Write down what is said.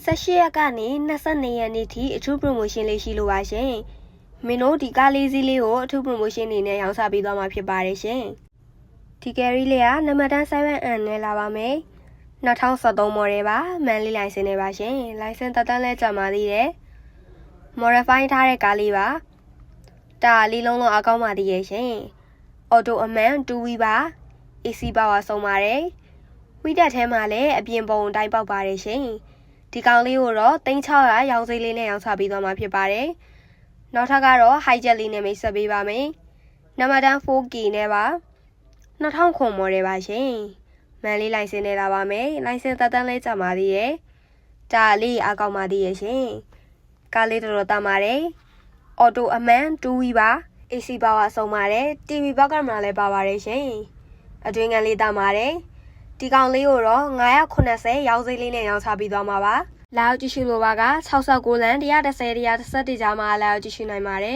18ရက်ကနေ22ရက်နေ့ထိအထူး promotion လေးရှိလို့ပါရှင်။မင်းတို့ဒီကားလေးစီးလေးကိုအထူး promotion နေနဲ့ရောင်းချပေးသွားမှာဖြစ်ပါတယ်ရှင်။ဒီကယ်ရီလေးကနံပါတ်7N နဲ့လာပါမယ်။2013 model ပါ။မန်လေးလိုင်စင်နဲ့ပါရှင်။လိုင်စင်သက်တမ်းလဲကြာပါသေးတယ်။ modify ထားတဲ့ကားလေးပါ။တာလေးလုံးလုံးအကောင်းပါသေးရဲ့ရှင်။ auto အမှန် 2V ပါ AC power ဆုံးပါတယ်။ဝိတက်ထဲမှာလည်းအပြင်ပုံအတိုင်းပေါက်ပါတယ်ရှင်။ဒီကောင်လေးကိုတော့3600ရောင်းစိလေးနဲ့ရောင်းချပေးသွားမှာဖြစ်ပါတယ်။နောက်ထပ်ကတော့ high jet လေးနဲ့မိတ်ဆက်ပေးပါမယ်။နံပါတ် 4K နဲ့ပါ2000 model ပါရှင်။မန်လေးလိုင်စင်နဲ့လာပါမယ်။လိုင်စင်သက်တမ်းလေးကြာပါသေးရဲ့။ဒါလေးအကောင်းပါသေးရဲ့ရှင်။ကားလေးတော်တမ်းပါတယ်။ auto အမှန် 2V ပါ AC power ဆုံးပါတယ် TV ဘက်ကင်မရာလည်းပါပါတယ်ရှင်။အတွင်းကလေးတမ်းပါတယ်။ဒီကောင်လေးကိုတော့980ရောင်းစိလေးနဲ့ရောင်းချပေးသွားမှာပါ။လာရောက်ကြည့်ရှုလိုပါက69လမ်း110 111ကြားမှာလာရောက်ကြည့်ရှုနိုင်ပါတယ်